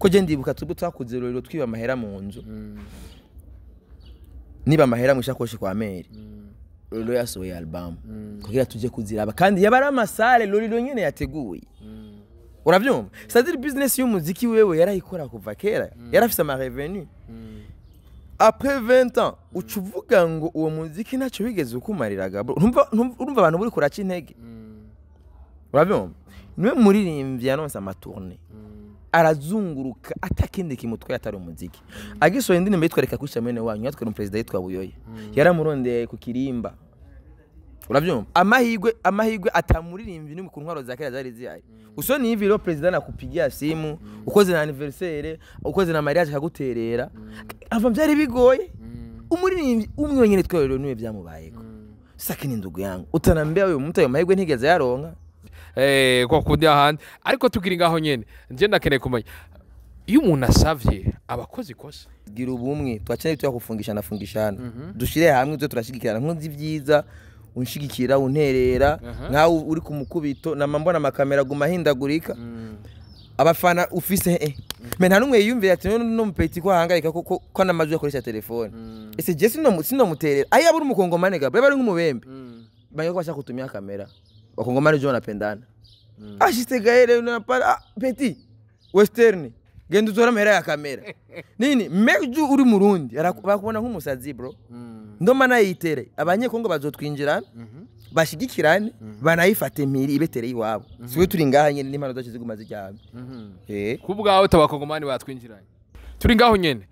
ko je ndibuka twebwe twakuze rero twiba amahera mu nzu niba amahera mu ishakoshi kwa Mary rero yasohoye album kugira tuje kuziraba kandi yabara amasale rero nyene yateguye uravyumva c'est-à-dire business y'umuziki wewe yarayikora kuva kera yarafise ama revenu après 20 ans ucuvuga ngo uwo muziki naco bigeze ukumariraga bro urumva abantu buri kuraca intege uravyumva niwe muririmbyi yanonsa amatourne arazunguruka atakindi kimutwe atari umuziki agisoye indirimbo yitwereka kwisha mene wanyu yatwera umupresident yitwa Buyoya yaramurondeye ku kirimba uravyumva amahigwe atamuririmbyi ni ku ntwaro za kera zari zihari usoni hivi rero president akupigia simu ukoze na anniversaire ukoze na mariage kaguterera ava byari bigoye umuririmbyi umwe wenyine twerero niwe byamubayeko sakini ndugu yangu utanambia uyu muntu ayo mahigwe ntigeze yaronka kwa kundi ahandi ariko tugira ngaho nyene nje ndakeneye kumenya iyo umuntu asavye abakozi kosa gira ubumwe twacane tuyakufungishana dushire hamwe twe turashigikirana nkunzi vyiza unshigikira unterera nkawe uri ku mukubito namambona amakamera gumahindagurika abafana ufise me nta numwe yiyumvira ati no mupeti ko hangayika ko namajwe akoresha telefone ese je sino muterera aya buri umukongomane gabwe bari nk'umubembe banyo kwasha kutumia kamera wakongomane jo napendana ashite gaere na para petit western genda uzora mera ya kamera nini meju uri murundi bakubona nk'umusazi bro ndoma nayitere abanyekongo bazotwinjirana bashigikirane banayifate miri ibetere iwabo siwe turi ngaha nyene n'imano zacu zigumaze cyane kubwaho tabakongomani batwinjiranye turi ngaho nyene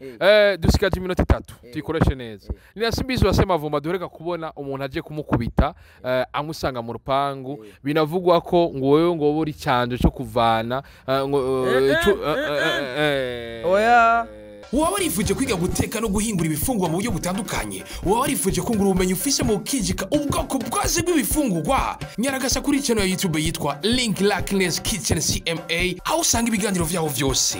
dusikaje iminota 3 tuyikoreshe neza ni Simbizi wasema vumba duhereka kubona umuntu aje kumukubita amusanga mu rupangu binavugwa ko ngo wewe ngo buri cyanje cyo kuvana oya Waba warifuje kwiga guteka no guhingura ibifungurwa mu buryo butandukanye waba warifuje kungura ubumenyi ufise mu kijika ubwoko bwaze bw'ibifungurwa nyaragasa kuri channel ya YouTube yitwa Link Lackness Kitchen CMA aho usanga ibiganiro vyaho vyose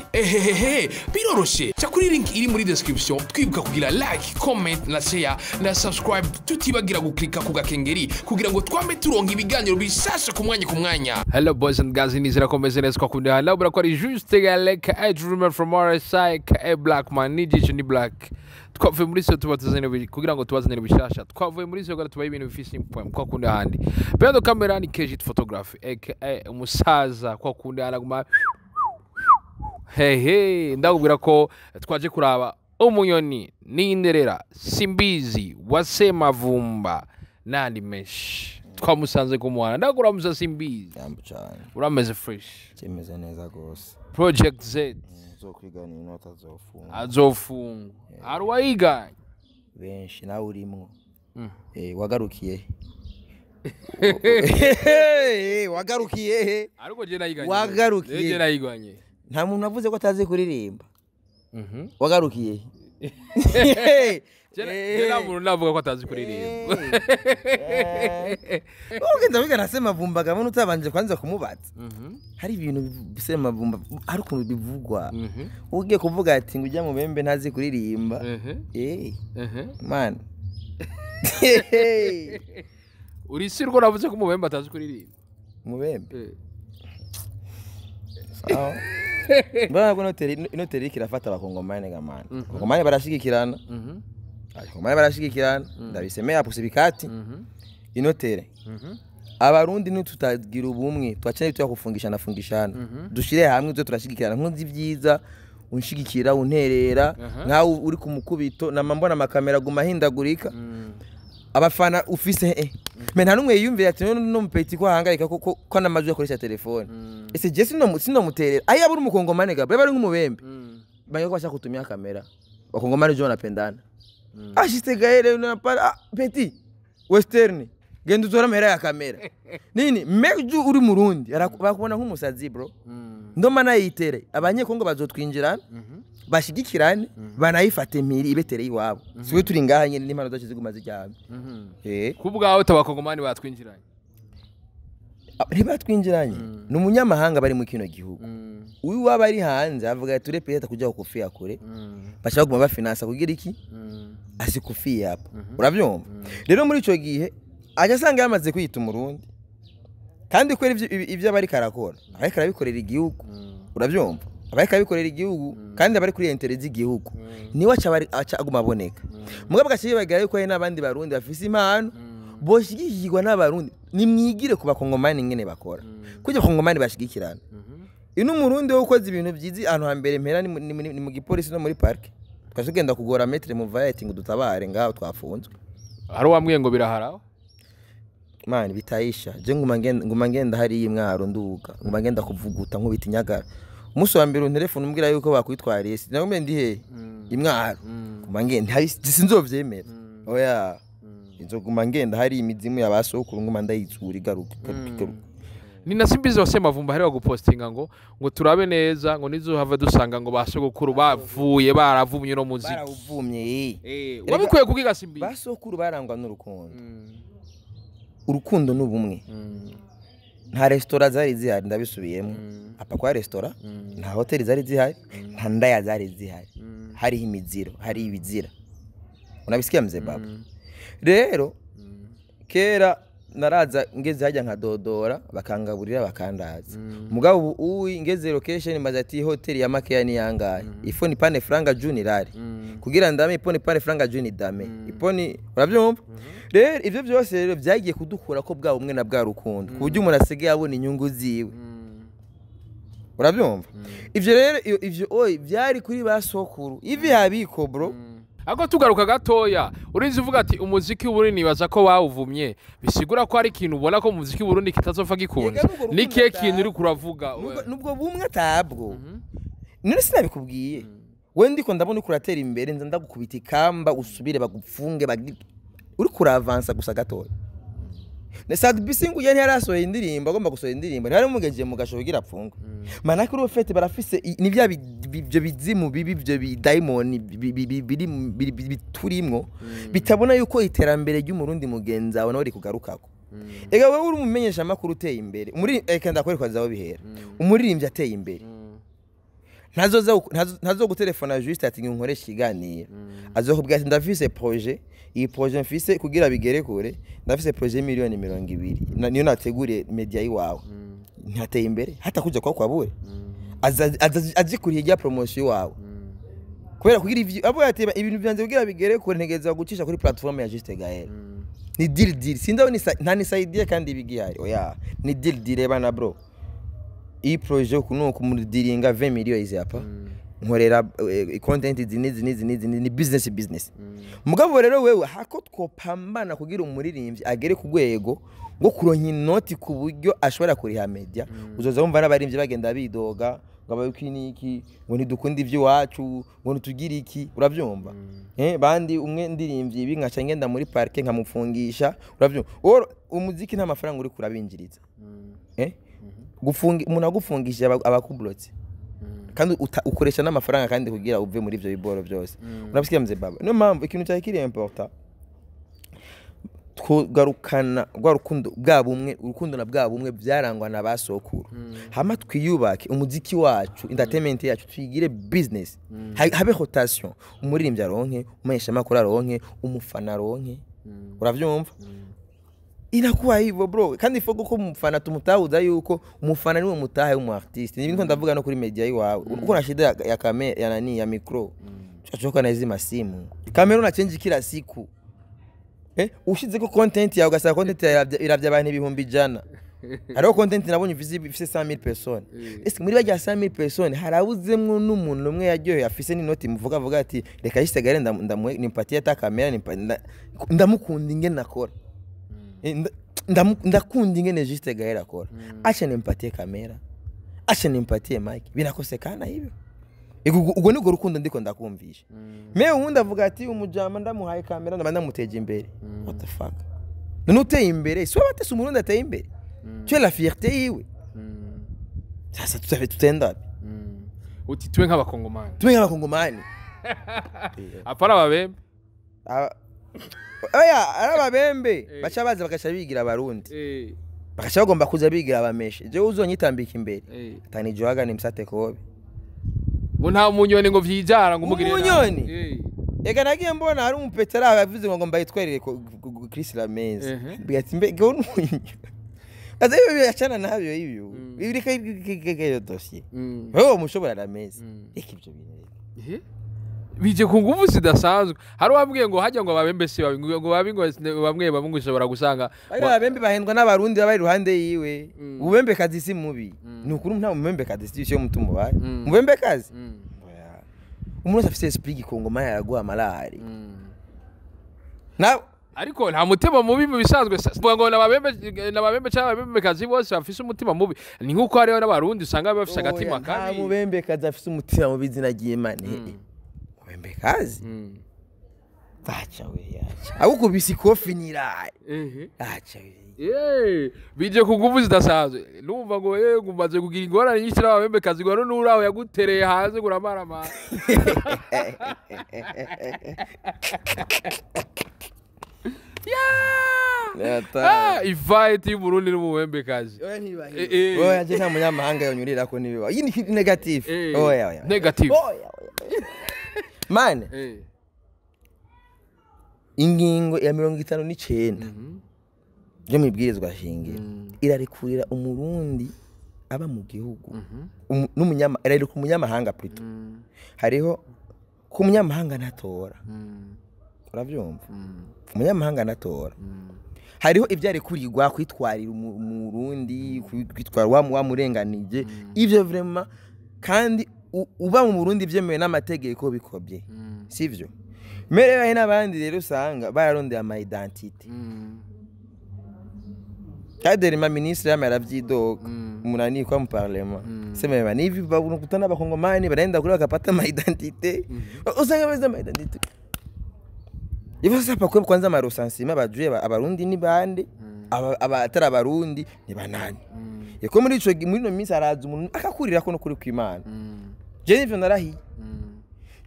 biroroshe cha kuri link iri muri description twibuka kugira like comment na share na subscribe tutibagira guklika ku gakengeri kugira ngo twame turonka ibiganiro bishasha ku mwanya. Hello boys and girls, nizira komeze neza kwa kundi hala bra kwa juste galeka I dreamer from our side Black man nijisho ni Black twavuye muri so tubatazane kugira ngo tubazanire bishasha twavuye muri so tubaye ibintu bifise point kwa kundi handi bendo camera ni Kejit photography umusaza kwa kundi araguma ndakubwira ko twaje kuraba umunyoni n'inderera Simbizi wasema vumba nandi mesh twamusanze ku muhanda ndakuramuza Simbizi yambu cyane urameze fresh kimeze neza gose Project Z zokwigana inota azofunga arwayiganye benshi nawe urimo wagarukiye wagarukiye ariko je nayiganye wagarukiye je nayiganye nta muntu avuze ko atazi kuririmba wagarukiye je namuntu navuga ko atazi kuririmba ugenda wiga nasema vumba gamo utabanje kwanza kumubaza hari ibintu bisema vumba ari ukuntu bivugwa ugiye kuvuga ati ngo ujya mu bembe ntazi kuririmba man uri sirwo navuze ko mu bembe atazi kuririmba mu bembe sawa bana noteri kirafata abakongomane gamana abakongomane barashigikirana abakongomane barashigikirana ndabisemeye aposibikati inotere abarundi nitutagira ubumwe twacane tuyakufungishana dushire hamwe twe turashigikirana nkunzi vyiza unshigikira unterera nkawe uri ku mukubito namambona amakamera gumahindagurika abafana ufise me nta numwe yiyumvira ati no mupeti ko hangayika ko namajwe akoresha telefone ese je sino muterera aya buri umukongomane gabwe bari nk'umubembe banyo kwasha kutumia kamera bakongomane jo napendana ashite gaere na para petit western genda uzora mera ya kamera nini meju uri murundi bakubona nk'umusazi bro ndoma nayitere abanyekongo bazotwinjirana bashigikirane banayifate miri ibetere iwabo siwe turi ngaha nyene n'imano zacu zigumaze cyane kubwaho tabakongomani batwinjiranye batwinjiranye n'umunyamahanga bari mu kino gihugu uyu waba ari hanze avuga ati ure peta kujya kufia kure bashaka kuma bafinansa kugira iki asikufia hapa uravyumva rero muri ico gihe aje asanga yamaze kwita umurundi kandi kwera ivyo bari karakora ariko arabikorera igihugu uravyumva abariko abikorera igihugu kandi abari kuri internet z'igihugu niwe aca aguma aboneka mugabo gaciye bagira yuko hari n'abandi barundi bafise impano boshigikirwa n'abarundi nimwigire ku bakongomani ngene bakora kujya bakongomani bashigikirana ino murundi wo ukoze ibintu byizi ahantu hambere mpera ni mu gipolisi no muri park twashogenda kugora metre mu vayeti ngo dutabare ngaho twafunzwe hari wambwiye ngo biraharaho mani bitayisha je nguma ngenda hari imwaro nduka nguma ngenda kuvuguta nkubita inyagara umunsi wa mbere telefone umbwira yuko bakwitwariye sinagombe ndi he imwaro nguma ngenda sinzovyemera oya inzoguma ngenda hari imizimu yabasokuru nguma ndayitsura igaruka ni nasimbize wase mavumba hari gupostinga ngo turabe neza ngo nizo hava dusanga ngo basogokuru bavuye baravumye no muziki baravumye wabikuye kukiga simbi basokuru barangwa n'urukundo urukundo n'ubumwe nta restaurant zari zihari ndabisubiyemo apa kwa restaurant nta hotel zari zihari nta ndaya zari zihari hari imiziro hari ibizira unabisikia mzee baba rero kera naraza ngeze hajya nka dodora bakangaburira bakandaza mugabo uwi ngeze location mazati hotel ya Makeya ni yangaye ifoni pane franga juni rari kugira ndame iponi pane franga juni dame iponi urabyumva rero ivyo byose rero byagiye kudukura ko bwa umwe na bwa rukundo kuburyo umuntu asigaye abona inyungu ziwe urabyumva ivyo rero ivyo byari kuri basokuru ivi habiko bro Ako tugaruka gatoya urinzi uvuga ati umuziki w'Uburundi nibaza ko bawuvumye bisigura ko ari ikintu ubona ko umuziki w'Uburundi kitazopfa gikunze nike kintu uri kuravuga nubwo bumwe atabwo none sinabikubwiye we ndiko ndabona uri kuratera imbere nza ndagukubita ikamba usubire bagupfunge uri kuravansa gusa gatoya ne Sad Bisingu yari yarasohoye indirimbo agomba gusohora indirimbo ntari mugeje mu gashogira apfunga mana kuri ofete barafise ni bya byo bizimu bibi byo daimon biturimwo bitabona yuko iterambere ry'umurundi mugenza abona uri kugarukako ega wewe uri umumenyesha makuru uteye imbere muri ekanda kwereka zawo bihera umuririmbyi ateye imbere ntazo gutelefona juste ati nkoresha ikiganiro azokubwira ati ndafise projet iyi projet mfise kugira bigere kure ndafise projet miliyoni 200 niyo nateguriye media yiwawe ntateye imbere hata kuja kwa bure azikuriye ya promotion wawe kubera kugira ivyo abo yateba ibintu byanze kugira bigere kure ntegeza gucisha kuri platform ya Juste Gael ni deal sindaho nta nisaidia kandi bigihari oya ni deal bana bro iyi projet kuno kumudiringa 20 millions yapa nkorera content ni business mugabo rero wewe hako twopambana kugira umuririmbyi agere ku rwego ngo kuronka inoti ku buryo ashobora kuriha media uzoza wumva n'abaririmbyi bagenda bidoga ngaba yukiniki ngo ntidukunda ivyo wacu ngo ntutugire iki uravyumva bandi umwe ndirimbyi ibi nkaca ngenda muri parke nkamufungisha uravyumva umuziki nta mafaranga uri kurabinjiriza gufunga umuntu agufungishije abakublotse kandi ukoresha n'amafaranga kandi kugira uve muri ivyo biboro byose urabisikia mze baba no mpamvu ikintu cyari kiri important twogarukana gwa rukundo bwa bumwe urukundo na bwa bumwe byarangwa na basokuru hama twiyubake umuziki wacu entertainment yacu twigire business habe rotation umuririmbyi aronke umesha makuru aronke umufana aronke uravyumva inakuwa hivyo bro kandi ifogo ko umufana tumutahuza yuko umufana niwe mutahe umu artist nibintu ndavuga no kuri media yiwawe uko na shida ya kamera ya nani ya micro achoka na hizi masimu kamera una change kila siku ushize ko content yawe ugasaba content iravya abantu ibihumbi jana hariho content nabonye ifise 100,000 personnes ese muri bajya 100,000 personnes harabuzemwe n'umuntu umwe yaryohe afise n'inoti muvuga ati reka yisegare nimpatie ata kamera ndamukunda ingene nakora ndakunda ingene Juste Gael akora acha nimpatie kamera acha nimpatie mic binakosekana hivyo ubwo niko rukundo ndiko ndakumvisha me undi avuga ati umujama ndamuhaye kamera ndabanda muteje imbere what the fuck nuteye imbere so batese umurundi ateye imbere tu la fierté yiwe sasa tutenda uti twe nk'abakongomani apara babembe oya arababembe bacha baza bakacha bigira abarundi bakacha bagomba kuza bigira abameshe je uzonyitambika imbere atani joaga ni msate kobe ngo nta munyoni ngo vyijara ngo umugire umunyoni ega nagiye mbona hari umupetera abavuze ngo mbayitwerere Chris Lamez bigati mbege umunyoni azayo yachana nabyo ibyo bireka iyo dosiye wowe mushobora arameze reka ibyo bintu bije ku nguvu zidasanzwe hari wambwiye ngo hajya ngo babembe si ngo babingo bamwe bamwe ushobora gusanga abembe bahendwa n'abarundi baba iruhande yiwe ubembe kazi si mubi ni ukuri nta mubembe kazi si yo mutumo baye mubembe kazi umuntu afite esprit gikongoma yaraguha amalari nawe ariko nta mutima mubi mu bisanzwe ngo nababembe cyangwa abembe kazi bose bafise umutima mubi ni nkuko hariho n'abarundi usanga bafise agatima kabi nta mubembe kazi afise umutima mubi zinagiye mane mubembe kazi bacha we yacha ahubwo bisikofi niraye acha we bije ku nguvu zidasanzwe numva ngo ngumaze kugira ingorane nyinshi n'abembe kazi ngo n'uraho yagutereye hanze guramarama ivaiti y'Uburundi n'umubembe kazi oya je nta munyamahanga yonyurira ko niwe iyi ni negative oya negative mane ingingo ya 59 yo mibwirizwa shingiro irarekurira umurundi aba mu gihugu n'umunyamahanga umunyamahanga plutôt hariho ku munyamahanga natora uravyumva umunyamahanga natora hariho ivyari kurigwa kwitwarira umurundi kwitwara wa murenganije ivyo vraiment kandi uba mu Burundi vyemewe n'amategeko bikobye sivyo merewe n'abandi rero usanga bararondeye ama identité kadere ma ministre yaravyidoga umunani kwa mu parlement semeba nivi bakutana abakongomani barenda kuri bakapata ama identité usanga beza ama identité Ivo sapa kwa kwanza marosansima bajuye abarundi ni bande abatara abarundi ni banani yeko muri ico muri no minsi araza umuntu akakurira ko no kuri kwimana je nivyo narahi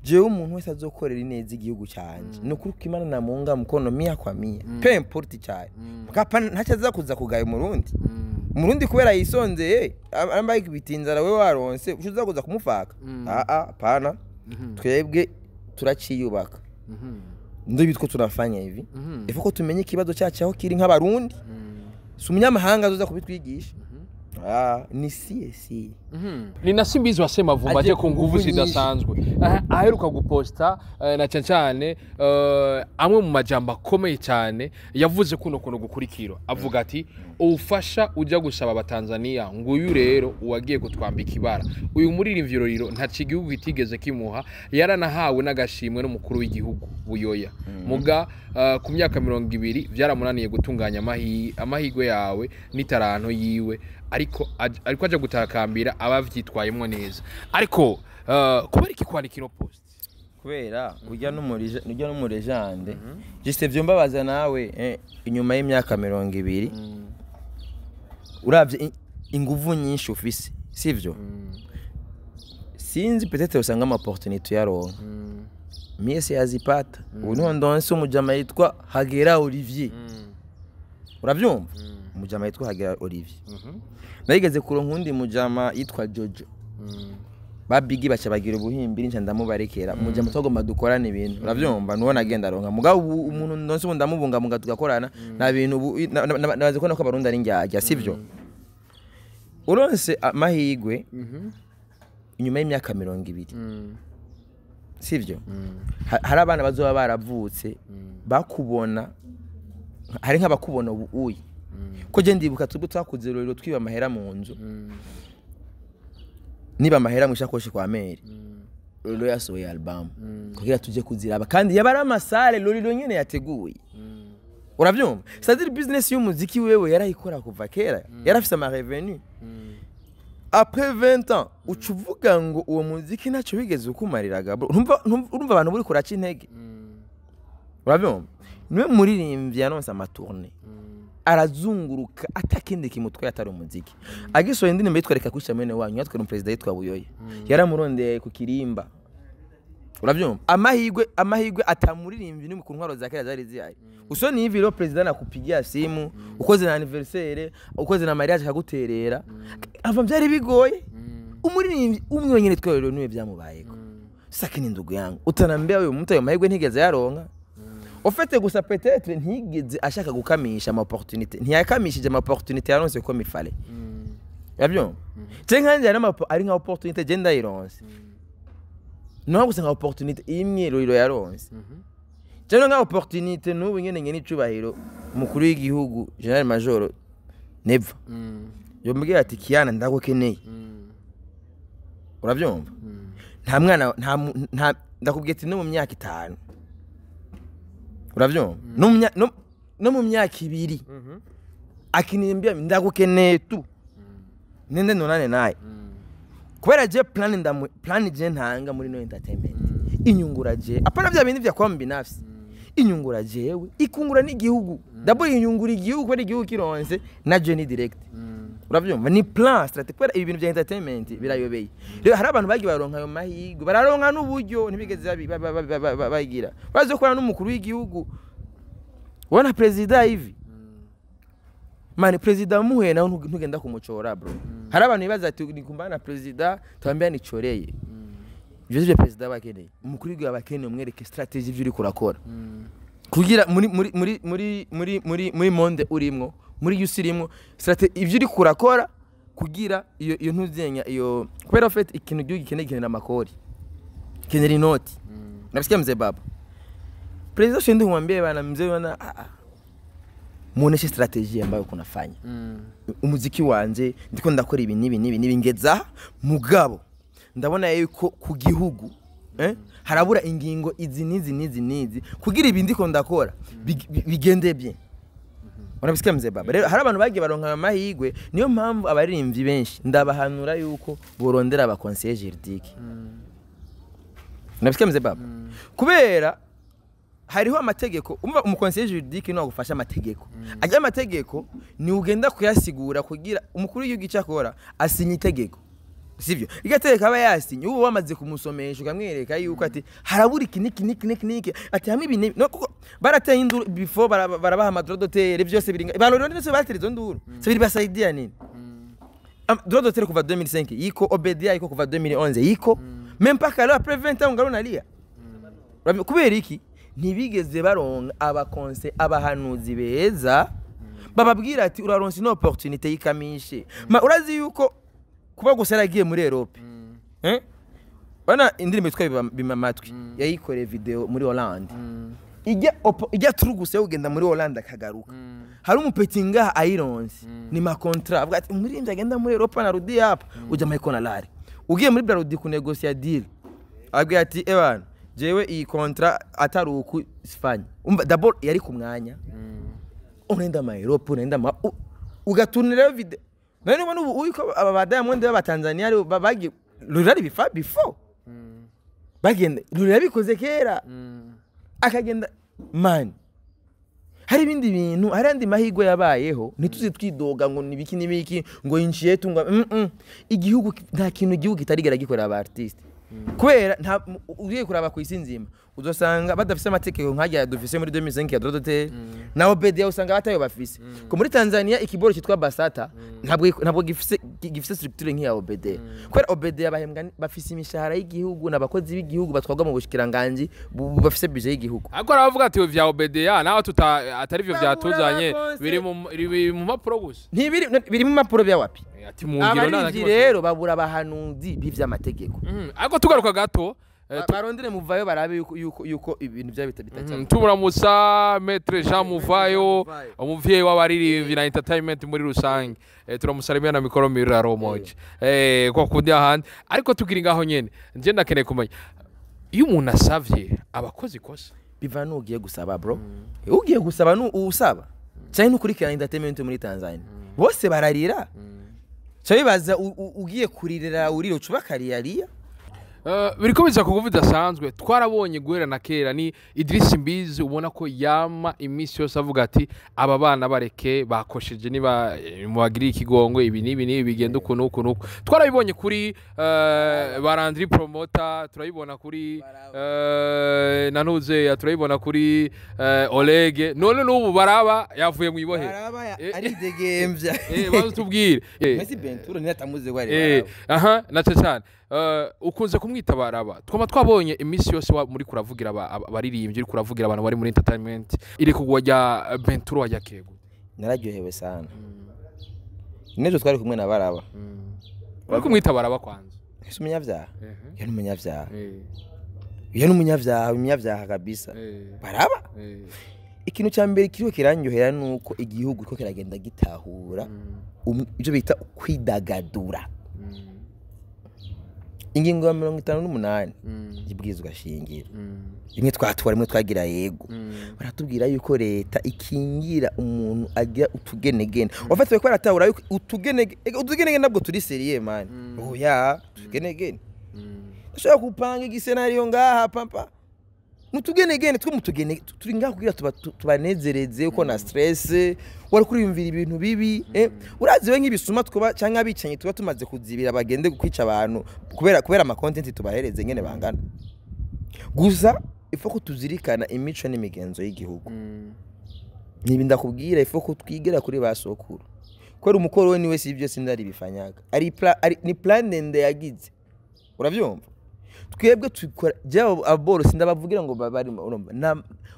je umuntu wese azokorera ineza igihugu cyanje no kuri kwimana na munga mukono mia kwa mia peu importe cyane mukapa ntacaza kuza kugaya umurundi kubera yisonzeye ambaye ibitinzara we waronse ucuza kuza kumufaka pana twebwe turaciyubaka ndo bitwo tunafanya hivi ifuko tumenye kibazo cyacu aho kiri nk'abarundi si umunyamahanga azoza kubitwigisha ni si ni nasimbizi wasema vumba je ku nguvu zidasanzwe aheruka guposta na cyane amwe mu majambo akomeye cyane yavuze kuno gukurikira avuga ati ufasha ujya gusaba abatanzania ngo uyu rero uwagiye kutwambika ibara uyu muririmbyi rero nta kigihugu itigeze kimuha yaranahawe n'agashimwe n'umukuru w'igihugu buyoya muga ku myaka 20 byaramunaniye gutunganya amahigwe yawe n'itaranto yiwe ariko aje gutakambira abavyitwayemo neza ariko kubera iki kwandikira post kubera ujya n'umurejande juste vyombabaza nawe inyuma y'imyaka 20 uravye inguvu nyinshi ufise sivyo sinzi peut-être usanga ama opportunité yaronka miese yazipata ubu ndonse umujama yitwa Hagera Olivier uravyumva umujama yitwa Hagera Olivier nayigeze kuronka undi mujama yitwa Jojo babigi bacha bagira ubuhimbiri nca ndamubarekera umujama twagomba dukorana ibintu uravyumva nuwo nagenda ronka mugabo umuntu ndonse ubu ndamubunga muga tugakorana na bintu nabaze ko abarundi ari njyajya sivyo uronse amahigwe inyuma y'imyaka 20 sivyo hari abana bazoba baravutse bakubona hari nk'abakubona ubuyi ko je ndibuka tubwo twakuze rero twiba amahera mu nzu niba amahera mu shakoshi kwa meri rero yasohoye album kugira tuje kuziraba kandi yabara amasale rero nyene yateguye uravyumva c'est-à-dire business y'umuziki wewe yarayikora kuva kera yarafise ama revenu après 20 ans ucuvuga ngo uwo muziki naco bigeze ukumariraga urumva abantu buri kuraca intege uravyumva niwe muririmbyi yanonse amatourne arazunguruka atakindi kimutwe atari umuziki agisoye indirimbo yitwereka kwisha mwene wanyu yatwe no president yitwa Buyoya yaramurondeye ku kirimba uravyumva amahigwe atamuririmbyi ni mu ntwaro za kera zari ziyaye usoni hivi ro president akupigia simu ukoze na anniversaire ukoze na mariage akaguterera ava byari bigoye umuririmbyi umwe wenyine twero niwe byamubayeko sakini ndugu yangu utanambia wewe mutayo mahigwe ntigeze yaronka ofete gusa peut-être ntigeze ashaka gukamisha ama opportunité ntiyakamishije ama opportunité yaronse ko mifale yabyumva je nkanje ari nka opportunité je ndayironse no gusa nka opportunité imwe rero yaronse je nka opportunité n'ubu nyene icubahiro umukuru w'igihugu General Major Neva yombwiye ati Kiana ndagukeneye urabyumva nta mwana nta ndakubwiye ati no mu myaka 5 urabyumva no mu myaka 2 akinimbia ndagukeneye tu nende nonane naye kubera je plan je ntanga muri no entertainment inyungura je apana bya bindi bya kwamba nafsi inyungura jewe ikungura n'igihugu dabo inyungura igihugu kubera igihugu kironse na je ni direct uravyumva ni plan strategique kubera ibi bintu bya entertainment birayobeye rero hari abantu bagi baronka ayo mahigo bararonka n'uburyo ntibigeze bayigira bazo kora n'umukuru w'igihugu wana president hivi mani president muhe nawe ntugenda kumucora bro hari abantu bibaza ati nikumbana president twambia nicoreye je president bakeneye umukuru w'igihugu abakeneye umwereke strategy ivyo uri kurakora kugira muri monde urimwo muri yusirimwo strategy ivyo uri kurakora kugira iyo ntuzenya iyo kubera fait ikintu gihugu gikeneye amakori kenera inoti nabisikia mzee baba president shindi humwambie bana mzee bana muoneshe strategy ambayo kunafanya umuziki wanje ndiko ndakora ibi nibi ngeza mugabo ndabona yuko ku gihugu harabura ingingo izi nizi kugira ibi ndiko ndakora bigende bien unabisikia mzee baba rero hari abantu bagiye baronka amahigwe niyo mpamvu abaririmbyi benshi ndabahanura yuko borondera aba conseiller juridique unabisikia mzee baba kubera hariho amategeko umva umukonseiller juridique no gufasha amategeko ajya amategeko ni ugenda kuyasigura kugira umukuru w'igihugu cyakora asinya itegeko sivyo igategeka aba yasinye ubu wamaze kumusomesha ukamwereka yuko ati harabura kiniki ati hamwe ibintu no kuko barateye induru before barabaha amadrodotere byose biringa barorero ndetse baterizo nduru se biri basaidia nini drodotere kuva 2005 yiko obedia yiko kuva 2011 yiko même pas qu'alors après 20 ans ngaro nalia kubera iki ntibigeze baronka abakonse abahanuzi beza bababwira ati uraronse no opportunité yikamishe urazi yuko kuba gusaragiye muri Europe bana indirimbo twa bimamatwi yayikoreye video muri Hollande ijya turuguse ugenda muri Hollande akagaruka hari umupeti ngaha ayironse ni ma contrat avuga ati umurimbyi agenda muri Europe na rudi hapa uja mayikona lari ugiye muri Brarudi ku negotiate deal avuga ati ebana jewe iyi contrat ataruku sifanye d'abord yari ku mwanya unenda ma Europe unenda ugatunira video nani ubona uko aba Diamond baba Tanzania ari bagi rurari bifa before bagenda rurari bikoze kera akagenda man hari ibindi bintu hari andi mahigwe yabayeho ntituzi twidoga ngo nibiki ngo yinciye tunga igihugu nta kintu igihugu kitarigera gikorera aba artist kubera nta ugiye kuraba ku isi nzima uzosanga badafise amategeko nkajya dufise muri 2005 ya Drodote na Obedia usanga batayo bafise ko muri Tanzania ikiboro cyitwa Basata ntabwo gifise structure nk'iya Obedia kubera Obedia bahembwa bafise imishahara y'igihugu n'abakozi b'igihugu batwagwa mu bushikiranganje bafise budget y'igihugu ariko aravuga ati vya Obedia naho atari byo byatuzanye biri mu mapuro gusa biri mu mapuro bya wapi ati mu ngiro nana rero babura abahanuzi b'ivy'amategeko ariko tugaruka gato barondere muvayo barabe yuko ibintu bya bitacyo tubura Musa Maître Jean Muvayo umuvyeyi w'abaririmbyi na entertainment muri rusange turamusalimia na mikoro miraro moje kwa kundi ahandi ariko tugira ngaho nyene nje ndakeneye kumenya iyo umuntu asavye abakozi kosa biva nugiye gusaba bro ugiye gusaba usaba cyane nukurikira entertainment muri Tanzania bose bararira cyabibaza ugiye kuririra uriro cubakariya biriko biza kuvuga bidasanzwe twarabonye guhera na kera ni Idris Mbizi ubona ko yama imisi yose avuga ati aba bana bareke bakosheje niba mubagiri ikigongwe ibi nibi bigenda ukuntu twarabibonye kuri Barandri promoter turabibona kuri Nanuze turabibona kuri Olege none n'ubu baraba yavuye mu ibohe baraba ari degemvya bazutubwire Messi Bentura ni atamuze gwari aha nace cyane ukunze kumwita baraba twama twabonye imisi yose muri kuravugira abaririmbyi uri kuravugira abantu bari muri entertainment iri kugwa rya Bentura wajya kego nararyohewe sana nejo twari kumwe na baraba uri kumwita baraba kwanza ese umunyavyaha yo n'umunyavyaha yo n'umunyavyaha umunyavyaha kabisa baraba ikintu cya mbere kiriho kiranyohera nuko igihugu ko kiragenda gitahura ibyo bita kwidagadura ingingo ya 58 y'ibwizwa shingiro imwe twatwara imwe twagira yego baratubwira yuko leta ikingira umuntu agira utugenegene wafatiwe ko aratahura yuko utugenegene nabwo turi seriye man oya utugenegene ushaka kupanga igisenariyo ngaha papa mutugenegene twumutugene turi ngaho kugira tubanezereze uko na stress wari kuriyumvira ibintu bibi uraziwe nk'ibisuma twuba cyangwa abicanyi tuba tumaze kuzibira bagende kwica abantu kubera ama content tubahereze ngene bangana gusa ifo ko tuzirikana imico n'imigenzo y'igihugu nibi ndakubwira ifo ko twigera kuri basokuru kwera umukoroni wese ibyo sindari bifanyaga ni plan ndende yagize uravyumva twebwe tukora jabo aboro sindabavugira ngo bari urumva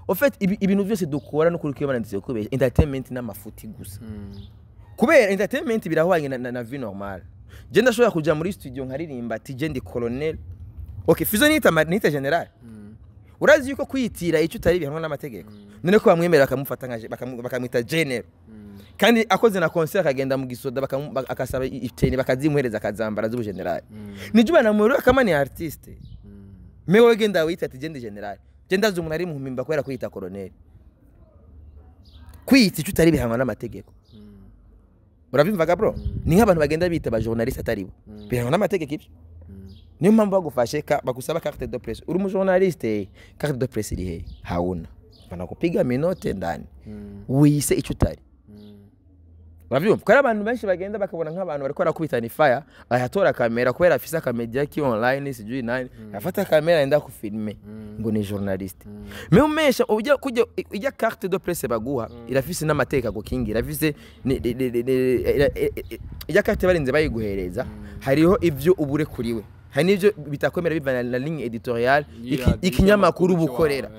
en fait ibintu byose dukora no kuri kwibanandize ko entertainment n'amafuti gusa kubera entertainment birahwanye na vie normale je ndashobora kuja muri studio nkaririmba ati je ndi colonel okay fizo nita general urazi yuko kwitira icyo utari bihanwa n'amategeko none ko bamwemera bakamufata nkaje bakamwita general kandi akoze na concert akagenda mu gisoda akasaba iteni bakazimuhereza akazambara z'ubu general nijuba na muri akamani artiste mewe genda wita ati gende general genda zumuntu ari muhimba kwera kwita colonel kwita icyo utari bihanwa n'amategeko urabimvaga bro ni nk'abantu bagenda bita ba journaliste ataribo bihanwa n'amategeko ibyo niyo mpamvu bagufashe bagusaba carte de presse uri mu journaliste carte de presse iri he hauna banakupiga minote ndani wise icyo utari Bavyumva ko abantu benshi bagenda bakabona nk'abantu bariko barakubitana fire ayatora kamera kubera afisa kamedia ki online sijui nine afata kamera enda ku filme ngo ni journaliste mais umesha ujya carte de presse baguha irafise n'amateka gukingira irafise ijya carte barinze bayiguhereza hariho ivyo ubure kuriwe hari nivyo bitakomera bivana na ligne editoriale ikinyamakuru bukorera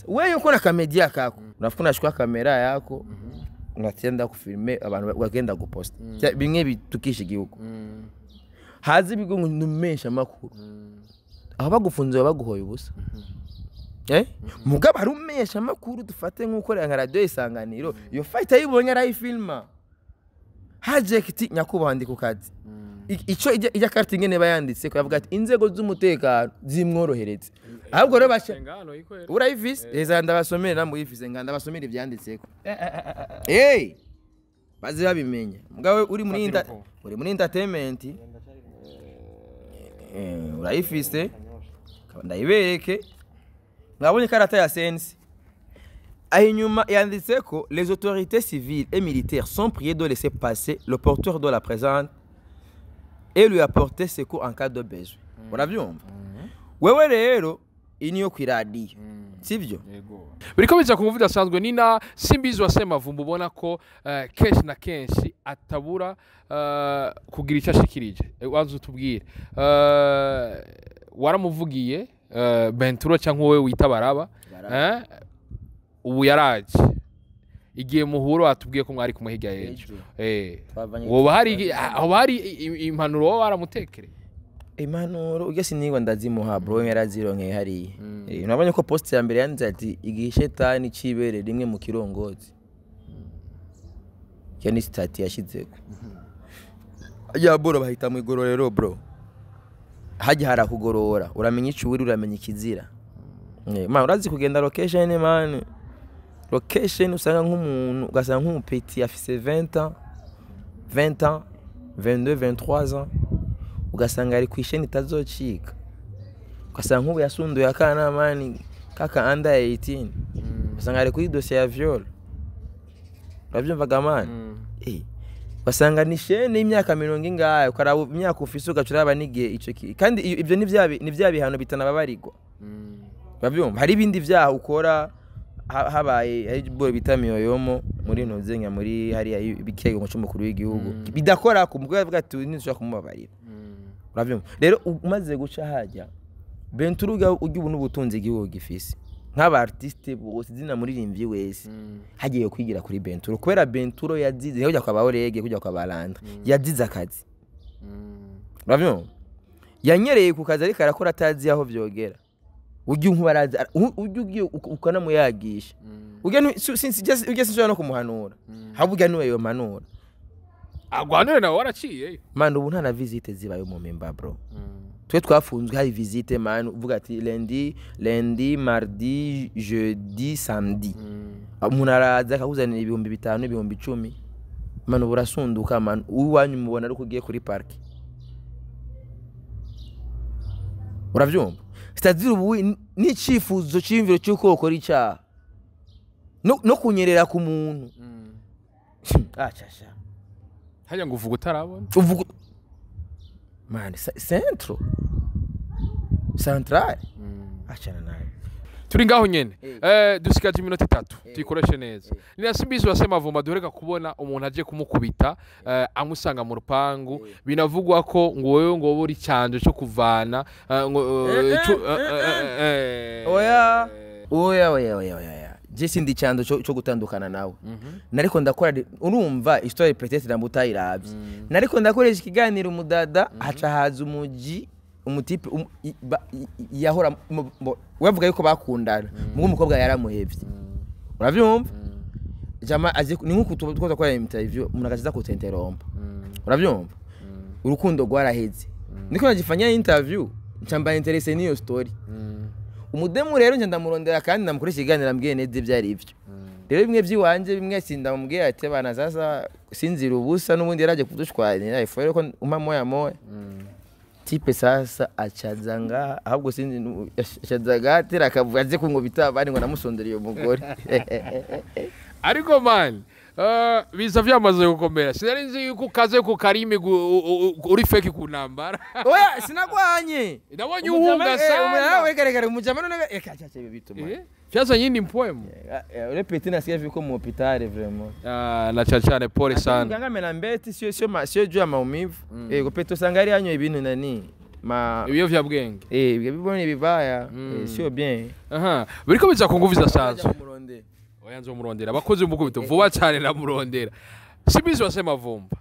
wewe uko na kamedia kako unafuna shikwa kamera yako unatenda kufilme abantu bagenda guposta bimwe bitukisha igihugu hazi bigo numesha makuru aho bagufunze baguhoye ubusa mugaba rumesha makuru dufate nkuko nka radio Isanganiro iyo fight ayibonye ari filma hajekiti nyakubahandi ku kazi ico ijya carte ngene bayanditse ko yavuga ati inzego z'umutekano zimworoheretse ahubwo rero basha urayivise ezanda basomera namwe yifise nganda basomera ivyanditseko bazi babimenya mugawe uri muri entertainment urayifise ndayibereke ngabonye karata ya sense ahinyuma yanditseko les autorités civiles et militaires sont priées de laisser passer le porteur de la présente et lui apporter secours en cas de besoin uravyumva wewe rero iniyo kwiradiyo sivyo biriko biza ku muvuda asanzwe nina simbizi wasema vumba ubona ko kenshi na kenshi atabura kugira icyo ashikirije wanze utubwire waramuvugiye Benturo cyangwa wowe wita baraba ubu yaraje igihe muhuro atubwiye ko mwari kumuhiga yejo woba hari impanuro waramutekere impanuro ugese niba ndazimuha bro yarazironke hari nabonye ko post ya mbere yanze ati igihe shetani cibere rimwe mu kirongozi yani stati yashizeko ya boro bahita mu igororero bro haje harakugorora uramenya icuri uramenya ikizira man urazi kugenda location man location usanga nk'umuntu ugasanga nk'umupeti afise 20 ans 22 23 ans ugasanga ari kwisheni tazocika ugasanga nk'ubu yasunduye akana mani kaka under 18 ugasanga ari kuri dossier ya viol uravyumvaga man ugasanga ni shene y'imyaka 70 ingayo ukaraba imyaka ufise ugacuraba n'igihe ico kandi ibyo ni vya bihano bitanababarirwa uravyumva hari ibindi vyaha ukora habaye ari bwo bitamiyoyomo muri nozenya muri hari bikego cy'umukuru w'igihugu bidakora ku mugwe avuga ati nishaka kumubabarira uravyumva rero umaze guca hajya Benturuga ujye ubu n'ubutunzi igihugu gifise nk'aba artiste bose zina muririmbyi wese hagiye kwigira kuri Benturo kubera Benturo yazize kujya kwa Baorege kujya kwa Balanda yazize akazi urabyo yanyereye ku kazi ariko arakora atazi aho vyogera ujye nkubaraza ujye ukanamuyagisha ujye sinshobora no kumuhanura haburya niwe yo manura agwanure nawe waraciye man ubu nta na visite zibayo mu Memba bro twe twafunzwe hari visite man uvuga ati lundi mardi jeudi samedi umuntu araza akakuzanira 5,000 10,000 man ubu rasunduka man uwanyu mubona ari kugiye kuri park uravyumva c'est-à-dire ubu n'icifuzo cy'imviro cy'uko ukora icyaha no kunyerera ku muntu achasha hajya ngo uvuga utarabona uvuga man central achana nayo turi ngaho nyene dusigaje iminota 3 tuyikoreshe neza ni Simbizi wasema Vumba duhereka kubona umuntu aje kumukubita amusanga mu rupangu binavugwa ko ngo wewe ngo buri cyanje cyo kuvana oya je ndi cyando cyo gutandukana nawe nariko ndakora urumva histoire peut-être ndamutayiravye nariko ndakoresha ikiganiro umudada haca haza umuji umutipe yahora wavuga yuko bakundana mu umukobwa yaramuhevye uravyumva jama aje ni nkuko twaza kwa interview umuntu akaza kutenteromba uravyumva urukundo rwaraheze niko nagifanya interview ncamba interesse niyo story umudemu rero nje ndamurondera kandi ndamukoresha ikiganiro ambwiye neze byari ivyo rero bimwe byiwanje bimwe sindamubwiye ati bana sasa sinzira ubusa n'ubundi yaraje kudushwanira ifu rero ko umpa moya tipe sasa achazanga ahubwo sinzi achazaga tera akavuze ko ngo bitabani ngo namusondera iyo mugore ariko man biza vyamaze gukomera sinari nzi yuko kaze ku Karimi uri fake kunambara oya sinagwanye ndabonye uhunga sana wegeregere umujama none ekachache bituma Fiaza nyindi mpoemo ule petit na siavi ko mu hôpital vraiment na chachane pole sana nganga mena mbeti sio juu ya maumivu go peto sangari yanyo ibintu nani ibyo vya bwenge bibone bibaya sio bien biriko biza kunguviza sanzwe oyanzo murondera abakozi umukubito vuba cyane na murondera Simbizi wasema Vumba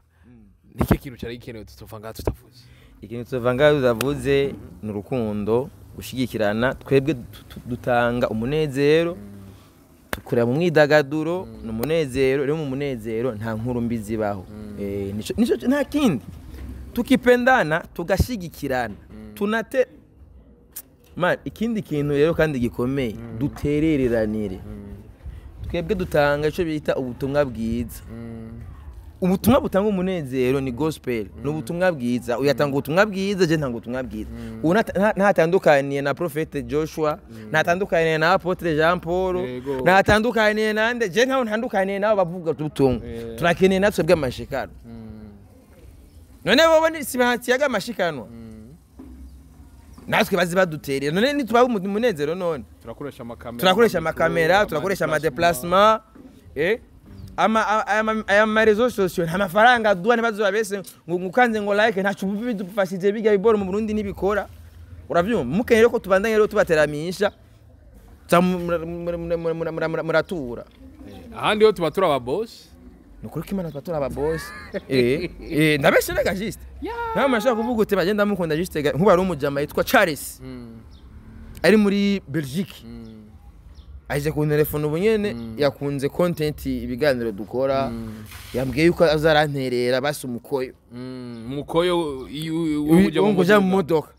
niki kintu cyari gikenewe tutuvanga tutavuze ikintu tutuvanga tutavuze n'urukundo gushigikirana twebwe dutanga umunezero tukurira mu mwidagaduro n'umunezero rero mu munezero nta nkuru mbizi baho nico nta kindi tukipendana tugashigikirana tunate man ikindi kintu rero kandi gikomeye duterereranire twebwe dutanga ico bita ubutumwa bwiza ubutumwa butanga umunezero ni gospel n'ubutumwa bwiza uyatanga ubutumwa bwiza je ntanga ubutumwa bwiza ntatandukaniye na Prophete Joshua ntatandukaniye na Apotre Jean Paul ntatandukaniye nande je ntaho ntandukaniye nabo bavuga ubutumwa turakeneye natwe bw'amashikano none bobo ni sibahatsi yaga amashikano natwe bazi baduterera none nitubaho umunezero none turakoresha amakamera turakoresha ama déplacement ama réseaux sociaux nta mafaranga duane bazo babese ngukanze ngo like ntacu bidufashije bijya biboro mu Burundi nibikora uravyumva mukenye rero ko tubandanye rero tubateramisha muratura ahandi yo tubatura aba boss nukuri kimana tubatura aba boss ndabeshe nega juste nta mashaka kuvuga uti bagenda mukunda juste nkuba ari umujama yitwa Charles ari muri Belgique aje ku telefone ubunyene yakunze content ibiganiro dukora yambwiye yuko azaranterera basi umukoyo uje mu modoka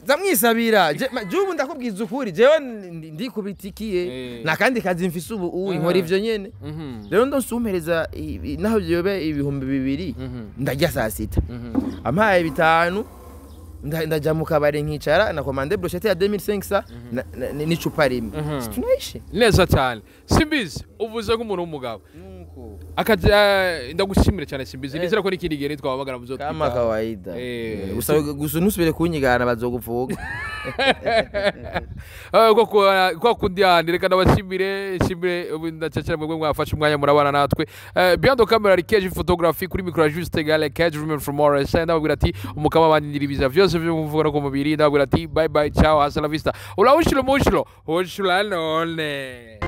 zamwisabira jubu ndakubwiza ukuri jewe ndikubitikiye nakandi kazi mfise ubu inkora ivyo nyene rero ndonsumpereza naho byobe 2,000 ndajya saa 6 ampaye 5 ndaja mu kabare nkicara na commande brochette ya 2500 n'icupa rimwe tunaishi neza cyane Simbizi uvuze nk'umuntu w'umugabo ko akaja ndagushimire cyane simbizi nizera ko n'ikindi gihe nitwabagana muzo kama kawaida Eh, gusa nusubire kunyigana bazogupfuga kwa kundi handi reka ndabashimire shimire ndacacira mwebwe mwafashe umwanya murabana natwe beyond the camera Rikeje photography kuri micro juste gale Cage Women from RSI ndababwira ati umukama bandindira ibiza byose byo muvura ko mubiri ndababwira ati bye bye ciao hasta la vista ula ushilo mushilo none